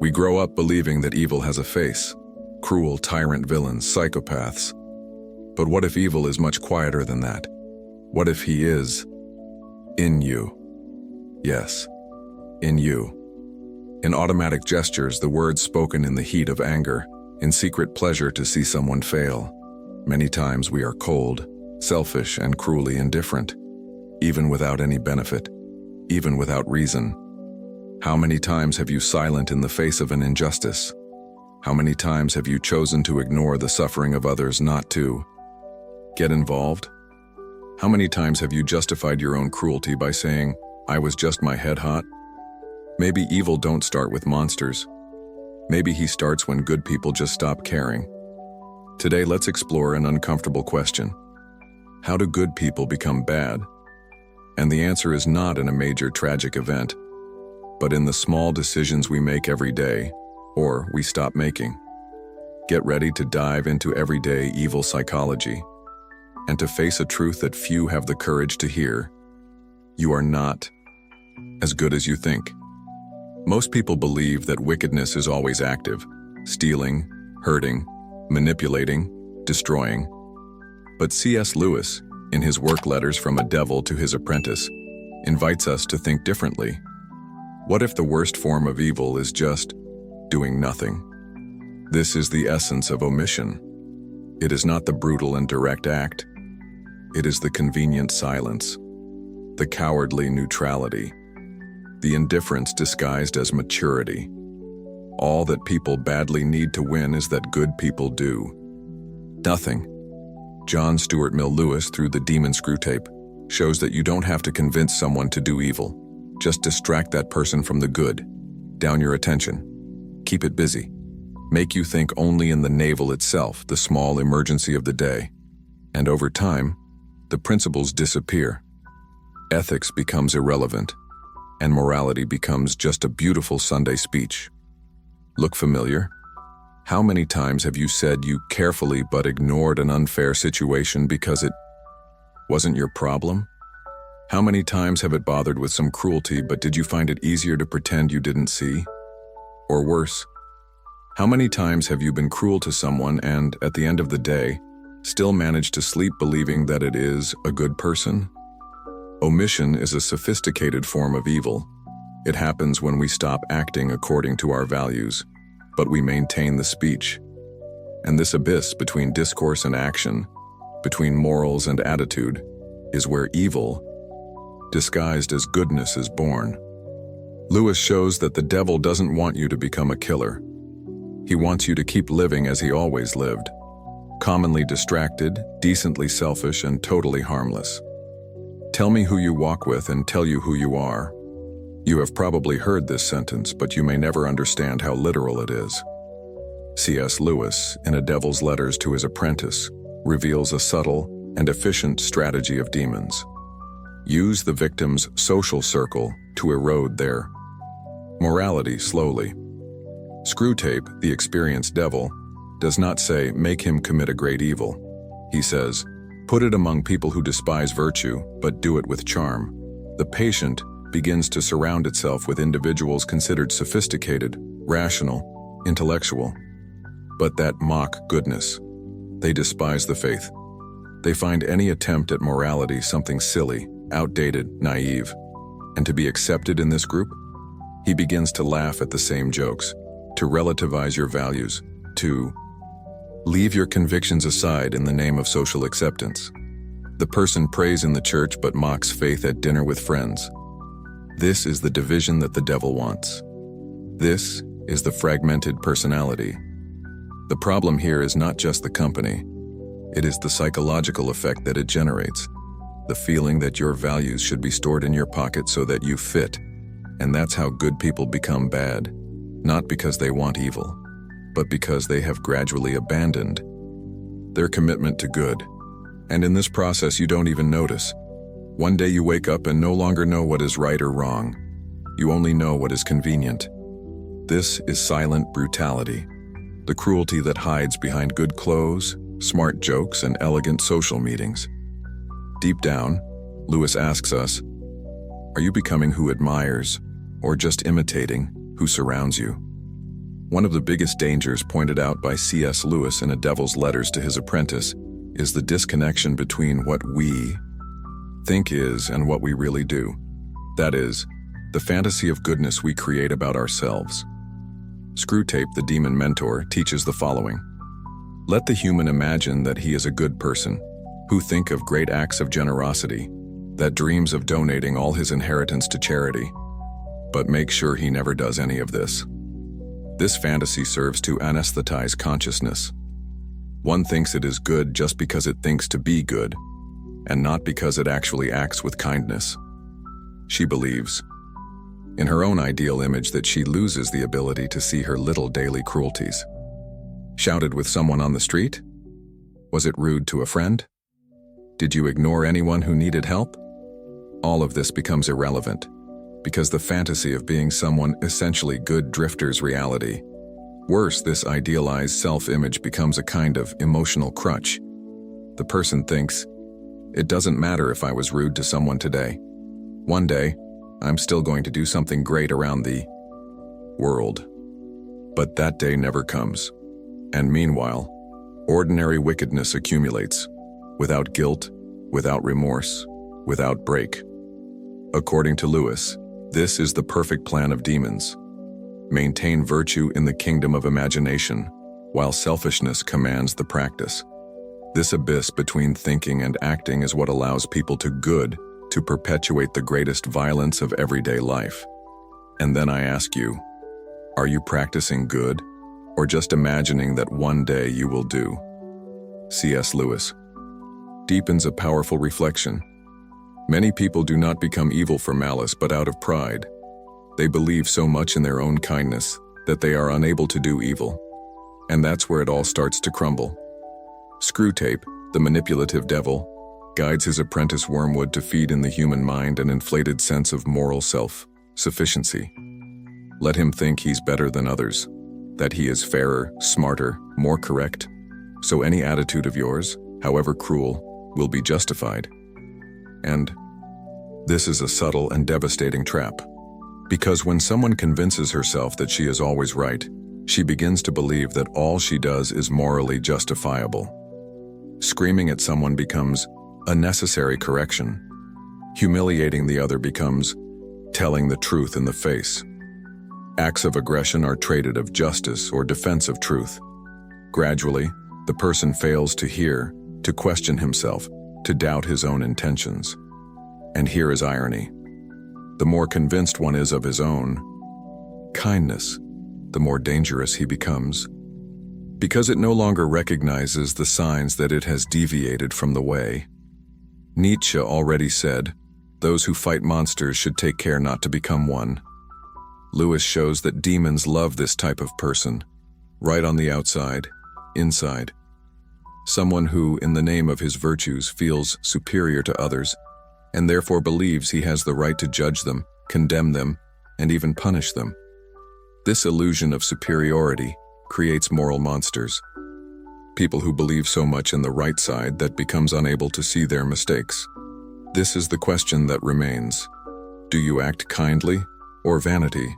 We grow up believing that evil has a face, cruel tyrant villains, psychopaths. But what if evil is much quieter than that? What if he is in you? Yes, in you. In automatic gestures, the words spoken in the heat of anger, in secret pleasure to see someone fail. Many times we are cold, selfish, and cruelly indifferent, even without any benefit, even without reason. How many times have you silent in the face of an injustice? How many times have you chosen to ignore the suffering of others, not to get involved? How many times have you justified your own cruelty by saying, "I was just my head hot"? Maybe evil don't start with monsters. Maybe he starts when good people just stop caring. Today, let's explore an uncomfortable question. How do good people become bad? And the answer is not in a major tragic event, but in the small decisions we make every day, or we stop making. Get ready to dive into everyday evil psychology, and to face a truth that few have the courage to hear. You are not as good as you think. Most people believe that wickedness is always active, stealing, hurting, manipulating, destroying. But C.S. Lewis, in his work Letters from a Devil to His Apprentice, invites us to think differently. What if the worst form of evil is just doing nothing? This is the essence of omission. It is not the brutal and direct act. It is the convenient silence, the cowardly neutrality, the indifference disguised as maturity. All that people badly need to win is that good people do nothing. John Stuart Mill Lewis, through the demon Screwtape, shows that you don't have to convince someone to do evil. Just distract that person from the good. Down your attention. Keep it busy. Make you think only in the navel itself, the small emergency of the day. And over time, the principles disappear. Ethics becomes irrelevant, and morality becomes just a beautiful Sunday speech. Look familiar? How many times have you said you carefully but ignored an unfair situation because it wasn't your problem? How many times have it bothered with some cruelty, but did you find it easier to pretend you didn't see? Or worse, how many times have you been cruel to someone and, at the end of the day, still managed to sleep believing that it is a good person? Omission is a sophisticated form of evil. It happens when we stop acting according to our values, but we maintain the speech. And this abyss between discourse and action, between morals and attitude, is where evil, disguised as goodness, is born. Lewis shows that the devil doesn't want you to become a killer. He wants you to keep living as he always lived, commonly distracted, decently selfish, and totally harmless. Tell me who you walk with and tell you who you are. You have probably heard this sentence, but you may never understand how literal it is. C.S. Lewis, in A Devil's Letters to His Apprentice, reveals a subtle and efficient strategy of demons. Use the victim's social circle to erode their morality slowly. Screwtape, the experienced devil, does not say, "Make him commit a great evil." He says, "Put it among people who despise virtue, but do it with charm." The patient begins to surround itself with individuals considered sophisticated, rational, intellectual. But that mock goodness. They despise the faith. They find any attempt at morality something silly, outdated, naive. And to be accepted in this group, he begins to laugh at the same jokes, to relativize your values, to leave your convictions aside in the name of social acceptance. The person prays in the church but mocks faith at dinner with friends. This is the division that the devil wants. This is the fragmented personality. The problem here is not just the company. It is the psychological effect that it generates. The feeling that your values should be stored in your pocket so that you fit. And that's how good people become bad. Not because they want evil, but because they have gradually abandoned their commitment to good. And in this process, you don't even notice. One day you wake up and no longer know what is right or wrong. You only know what is convenient. This is silent brutality, the cruelty that hides behind good clothes, smart jokes, and elegant social meetings. Deep down, Lewis asks us, are you becoming who admires, or just imitating who surrounds you? One of the biggest dangers pointed out by C.S. Lewis in A Devil's Letters to his apprentice is the disconnection between what we think is and what we really do. That is, the fantasy of goodness we create about ourselves. Screwtape, the demon mentor, teaches the following. Let the human imagine that he is a good person, who think of great acts of generosity, that dreams of donating all his inheritance to charity, but make sure he never does any of this. This fantasy serves to anesthetize consciousness. One thinks it is good just because it thinks to be good, and not because it actually acts with kindness. She believes, in her own ideal image, that she loses the ability to see her little daily cruelties. Shouted with someone on the street? Was it rude to a friend? Did you ignore anyone who needed help? All of this becomes irrelevant, because the fantasy of being someone essentially good drifters reality. Worse, this idealized self-image becomes a kind of emotional crutch. The person thinks, it doesn't matter if I was rude to someone today. One day, I'm still going to do something great around the world. But that day never comes. And meanwhile, ordinary wickedness accumulates, without guilt, without remorse, without break. According to Lewis, this is the perfect plan of demons. Maintain virtue in the kingdom of imagination, while selfishness commands the practice. This abyss between thinking and acting is what allows people to perpetuate the greatest violence of everyday life. And then I ask you, are you practicing good, or just imagining that one day you will do? C.S. Lewis deepens a powerful reflection. Many people do not become evil for malice but out of pride. They believe so much in their own kindness that they are unable to do evil. And that's where it all starts to crumble. Screwtape, the manipulative devil, guides his apprentice Wormwood to feed in the human mind an inflated sense of moral self-sufficiency. Let him think he's better than others, that he is fairer, smarter, more correct. So any attitude of yours, however cruel, will be justified. And this is a subtle and devastating trap. Because when someone convinces herself that she is always right, she begins to believe that all she does is morally justifiable. Screaming at someone becomes a necessary correction. Humiliating the other becomes telling the truth in the face. Acts of aggression are traded of justice or defense of truth. Gradually, the person fails to hear, to question himself, to doubt his own intentions. And here is irony. The more convinced one is of his own kindness, the more dangerous he becomes, because it no longer recognizes the signs that it has deviated from the way. Nietzsche already said, those who fight monsters should take care not to become one. Lewis shows that demons love this type of person, right on the outside, inside. Someone who, in the name of his virtues, feels superior to others, and therefore believes he has the right to judge them, condemn them, and even punish them. This illusion of superiority creates moral monsters. People who believe so much in the right side that becomes unable to see their mistakes. This is the question that remains. Do you act kindly or vanity?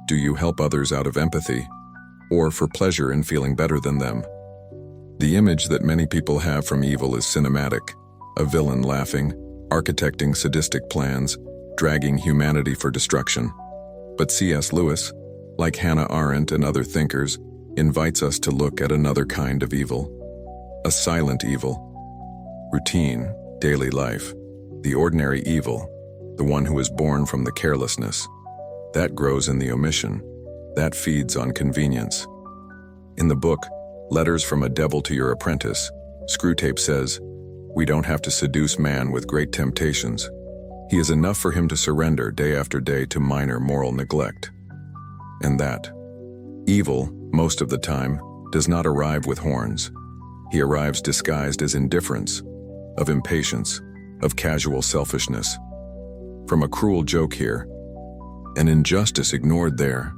Do you help others out of empathy or for pleasure in feeling better than them? The image that many people have from evil is cinematic, a villain laughing, architecting sadistic plans, dragging humanity for destruction. But C.S. Lewis, like Hannah Arendt and other thinkers, invites us to look at another kind of evil, a silent evil. Routine, daily life, the ordinary evil, the one who is born from the carelessness. That grows in the omission, that feeds on convenience. In the book, Letters from a Devil to Your Apprentice, Screwtape says, we don't have to seduce man with great temptations. He is enough for him to surrender day after day to minor moral neglect. And that evil, most of the time, does not arrive with horns. He arrives disguised as indifference, of impatience, of casual selfishness. From a cruel joke here, an injustice ignored there.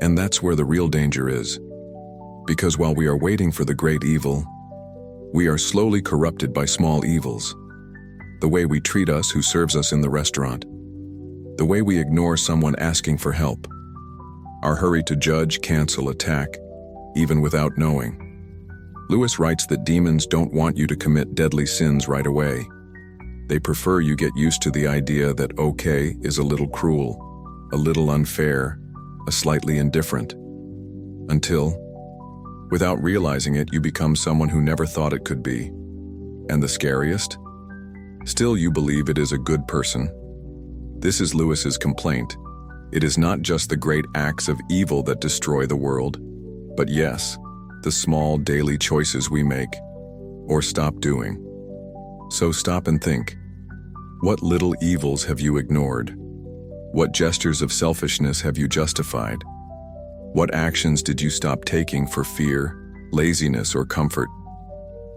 And that's where the real danger is. Because while we are waiting for the great evil, we are slowly corrupted by small evils. The way we treat us who serves us in the restaurant. The way we ignore someone asking for help. our hurry to judge, cancel, attack, even without knowing. Lewis writes that demons don't want you to commit deadly sins right away. They prefer you get used to the idea that okay is a little cruel, a little unfair, a slightly indifferent. Until, without realizing it, you become someone who never thought it could be. And the scariest? Still, you believe it is a good person. This is Lewis's complaint. It is not just the great acts of evil that destroy the world, but yes, the small daily choices we make, or stop doing. So stop and think. What little evils have you ignored? What gestures of selfishness have you justified? What actions did you stop taking for fear, laziness, or comfort?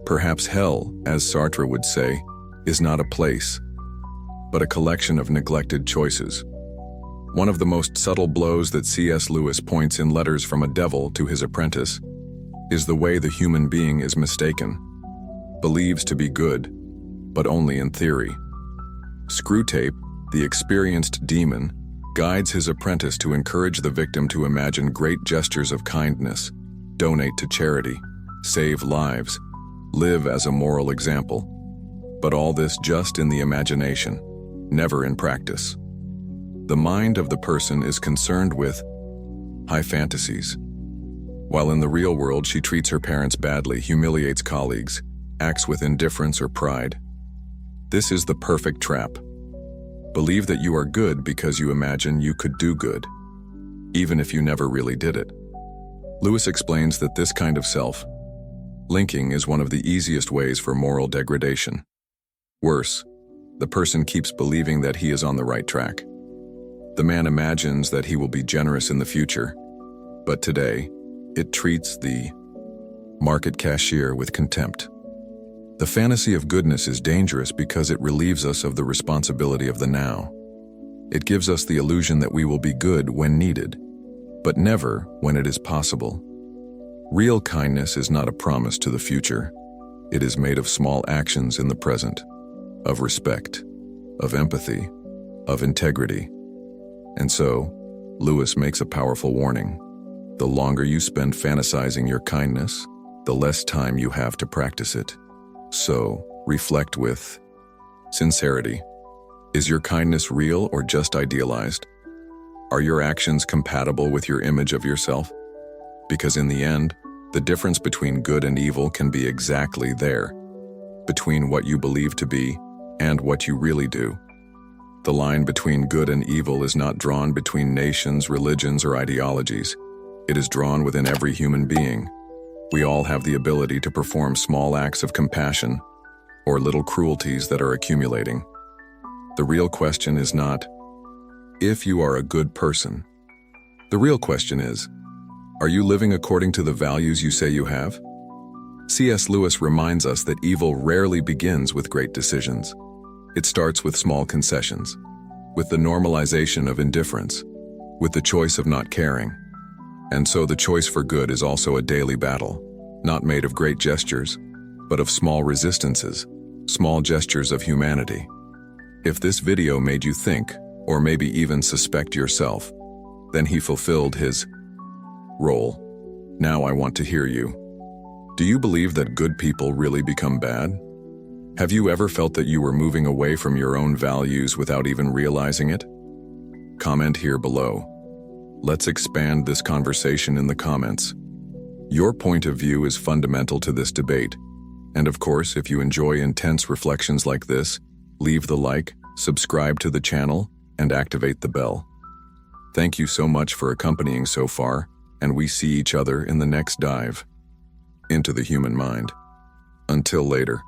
Perhaps hell, as Sartre would say, is not a place, but a collection of neglected choices. One of the most subtle blows that C.S. Lewis points in Letters from a Devil to his apprentice is the way the human being is mistaken, believes to be good, but only in theory. Screwtape, the experienced demon, guides his apprentice to encourage the victim to imagine great gestures of kindness, donate to charity, save lives, live as a moral example. But all this just in the imagination, never in practice. The mind of the person is concerned with high fantasies. While in the real world she treats her parents badly, humiliates colleagues, acts with indifference or pride. This is the perfect trap. Believe that you are good because you imagine you could do good, even if you never really did it. Lewis explains that this kind of self-linking is one of the easiest ways for moral degradation. Worse, the person keeps believing that he is on the right track. The man imagines that he will be generous in the future, but today, it treats the market cashier with contempt. The fantasy of goodness is dangerous because it relieves us of the responsibility of the now. It gives us the illusion that we will be good when needed, but never when it is possible. Real kindness is not a promise to the future. It is made of small actions in the present, of respect, of empathy, of integrity. And so, Lewis makes a powerful warning. The longer you spend fantasizing your kindness, the less time you have to practice it. So, reflect with sincerity. Is your kindness real or just idealized? Are your actions compatible with your image of yourself? Because in the end, the difference between good and evil can be exactly there, between what you believe to be and what you really do. The line between good and evil is not drawn between nations, religions, or ideologies. It is drawn within every human being. We all have the ability to perform small acts of compassion or little cruelties that are accumulating. The real question is not if you are a good person. The real question is, are you living according to the values you say you have? C.S. Lewis reminds us that evil rarely begins with great decisions. It starts with small concessions, with the normalization of indifference, with the choice of not caring. And so the choice for good is also a daily battle, not made of great gestures, but of small resistances, small gestures of humanity. If this video made you think, or maybe even suspect yourself, then he fulfilled his role. Now I want to hear you. Do you believe that good people really become bad? Have you ever felt that you were moving away from your own values without even realizing it? Comment here below. Let's expand this conversation in the comments. Your point of view is fundamental to this debate. And of course, if you enjoy intense reflections like this, leave the like, subscribe to the channel, and activate the bell. Thank you so much for accompanying so far, and we see each other in the next dive into the human mind. Until later.